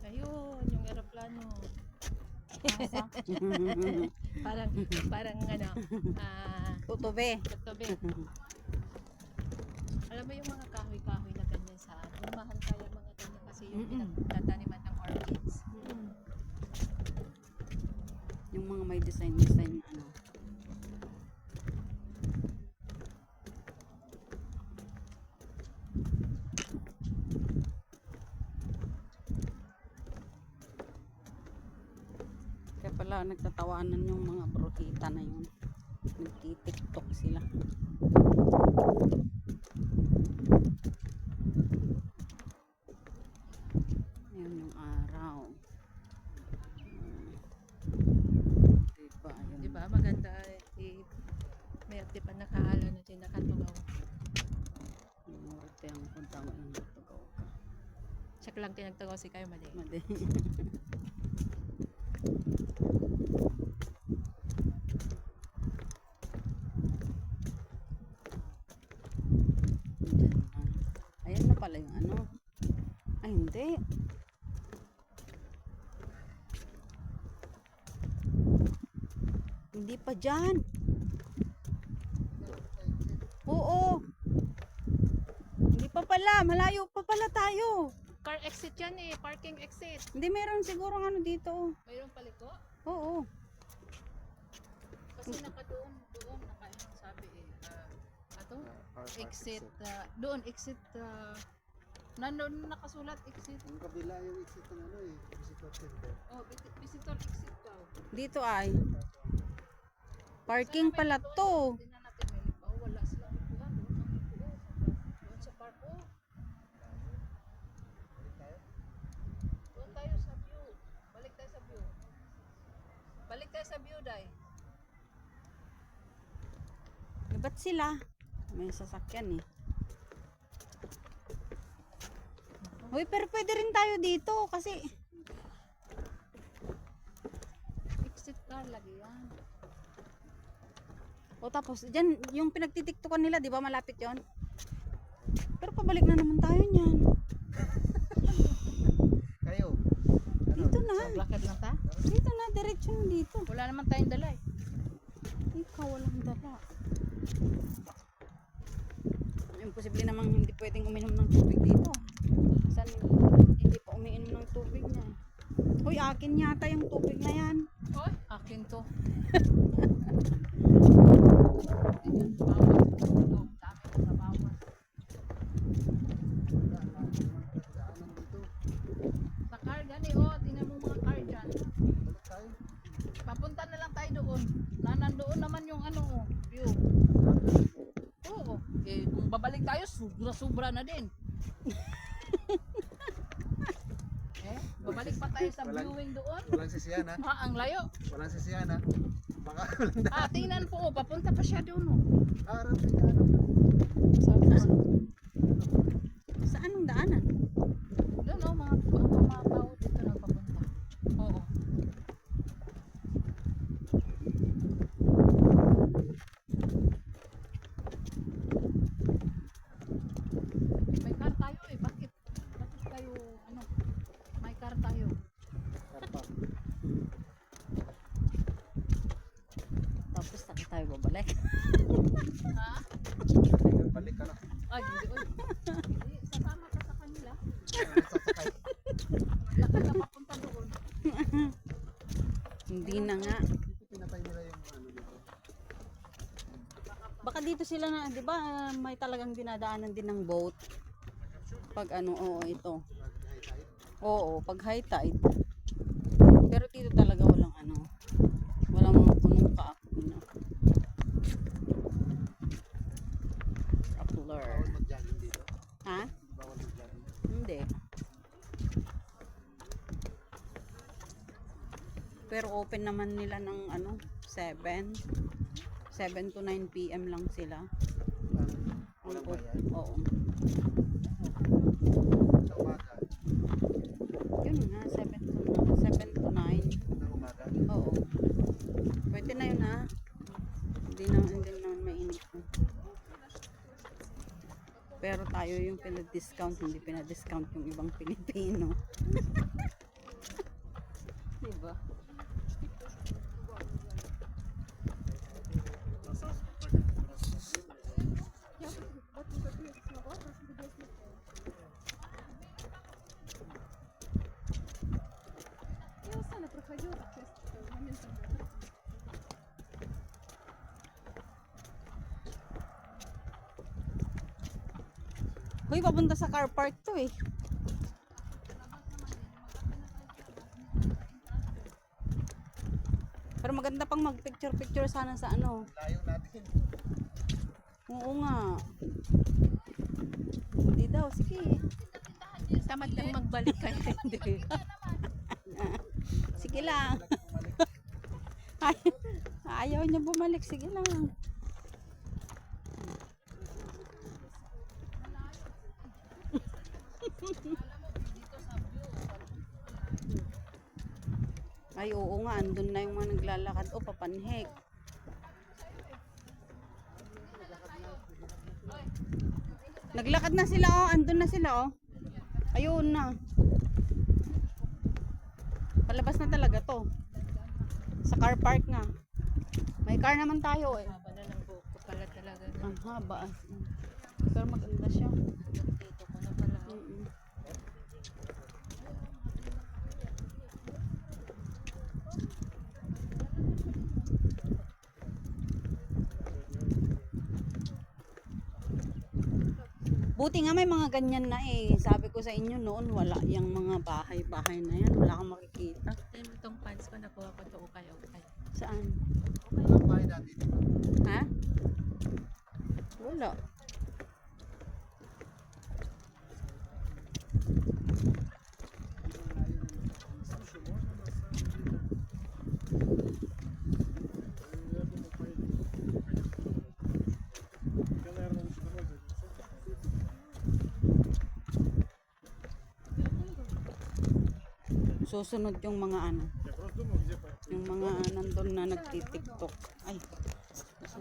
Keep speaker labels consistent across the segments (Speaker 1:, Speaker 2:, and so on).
Speaker 1: Ayun, yung eroplano. parang ano,
Speaker 2: Tutubi.
Speaker 1: katabi. Alam mo yung mga kahoy-kahoy na ganyan sa atin, mahal kaya mga ganyan kasi yung pinagtataniman ng orchids.
Speaker 2: Yung mga may design ano. Kaya pala nagtatawanan yung mga brutita na yun. Nagtitiktok sila. Ayan yung araw. Diba? Ayan.
Speaker 1: Di ba? Maganda may pa nakaala na din nakatugaw.
Speaker 2: Norte ang punta mo yung natugaw ka.
Speaker 1: Siya lang tinagtagaw si kayo mali.
Speaker 2: Madi. Ayan na pala yung ano. Ay, hindi. Hindi pa dyan. Oo. Hindi pa pala. Malayo pa pala tayo.
Speaker 1: Car exit yan eh, parking exit.
Speaker 2: Hindi, meron siguro ano dito.
Speaker 1: Mayroong paliko?
Speaker 2: Oo.
Speaker 1: Kasi doon sabi exit, doon exit, nandun nakasulat exit.
Speaker 3: Ang kabila yung exit ng ano eh, visitor center.
Speaker 1: Oh, visitor exit daw.
Speaker 2: Dito ay. Parking pala to.
Speaker 1: Tingnan natin may lipaw, wala silang lipuan doon sa park. Oh. Doon tayo sa view. Balik tayo sa view. Balik tayo sa view, Day.
Speaker 2: Ba't sila? May sasakyan eh. Uy, pero pwede rin tayo dito kasi
Speaker 1: Exit car lagi yan.
Speaker 2: o tapos dyan yung pinagtitiktukan nila, di ba malapit yon? Pero pabalik na naman tayo niyan.
Speaker 3: Kayo?
Speaker 2: Dito na.
Speaker 1: Lakad lang ta?
Speaker 2: Dito na, diretso na dito.
Speaker 1: Wala naman tayong dala eh.
Speaker 2: Ikaw walang dala. Imposible namang hindi pwedeng uminom ng tubig dito. Saan hindi pa umiinom ng tubig niya. Uy, akin yata yung tubig na yan.
Speaker 1: Oy, akin to. Sa car gani oh, tingnan mo mga car dyan.
Speaker 3: Balik tayo.
Speaker 1: Papunta na lang tayo doon. Nandoon naman yung ano oh, view. Oo. Eh, kung babalik tayo, sobra-sobra na din. Babalik pa tayo sa viewing doon.
Speaker 3: Walang sisiyan ha?
Speaker 1: Ha, ang layo.
Speaker 3: Walang sisiyan ha? Baka walang daan.
Speaker 1: Tingnan po, oh, papunta pa siya doon oh.
Speaker 3: Harap din ano.
Speaker 2: Saan ang daanan?
Speaker 1: Doon oh, mga tao dito na papunta. Oo. May car tayo eh, bakit? Bakit tayo, ano? May car tayo.
Speaker 3: Karpa.
Speaker 2: Tapos saan tayo babalik?
Speaker 1: Ha?
Speaker 3: Balik ka na.
Speaker 1: Ay, hindi, oy. Hindi, sasama ka sa kanila.
Speaker 3: Sasakay.
Speaker 1: Lakad na papunta doon.
Speaker 2: Hindi na nga.
Speaker 3: Dito pinatay nila yung ano dito.
Speaker 2: Baka dito sila na, di ba may talagang dinadaanan din ng boat. Pag ano, oo, ito.
Speaker 3: High tide.
Speaker 2: Oo, pag high tide. Pero dito talaga walang ano, walang punong kaapoy na. Upler.
Speaker 3: Bawal mag-jogging dito.
Speaker 2: Ha?
Speaker 3: Bawal mag-jogging.
Speaker 2: Hindi. Pero open naman nila ng ano, 7 to 9 PM lang sila.
Speaker 3: Walang bayad.
Speaker 2: Oo.
Speaker 3: Sa umaga.
Speaker 2: Pero tayo yung pinadiscount, hindi pinadiscount yung ibang Pilipino. Diba?
Speaker 4: Я Оксана проходила часть моментов.
Speaker 2: Hoy, papunta sa car park to eh. Pero maganda pang mag-picture-picture sana sa ano.
Speaker 3: Layo natin.
Speaker 2: Oo nga. Hindi daw, sige.
Speaker 4: Tamad lang magbalik kaya hindi.
Speaker 2: Sige lang. Ay, ayaw niya bumalik, sige lang. Ay, oo nga, andun na yung mga naglalakad. O, papanhik. Naglakad na sila, oh. Andun na sila, oh. Ayun na. Palabas na talaga to. Sa car park nga. May car naman tayo, eh.
Speaker 4: Haba na ng buhok ko pala talaga.
Speaker 2: Ang haba. Pero maganda siya.
Speaker 4: Dito ko na pala.
Speaker 2: Mm-mm. Buti nga may mga ganyan na eh. Sabi ko sa inyo noon, wala yung mga bahay-bahay na yan. Wala kang makikita.
Speaker 4: Itong pants ko nakuha ko to ukay.
Speaker 2: Saan?
Speaker 3: Ang bahay natin.
Speaker 2: Ha? Wala. Susunod yung mga ano. Yung mga nandun na nagtitiktok. Ay,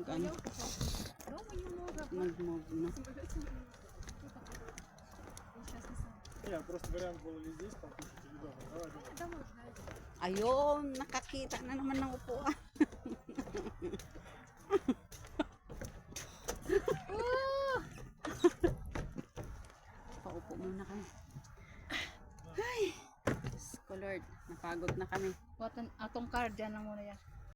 Speaker 2: ano? Nag-move na.
Speaker 5: Я просто вариант был ли здесь покушать или дома. Давай, давай.
Speaker 2: Ayun, nakakita na naman ng upuan. Paupo muna kami. Ay, Diyos ko Lord, napagod na kami.
Speaker 4: Atong card dyan lang muna yan.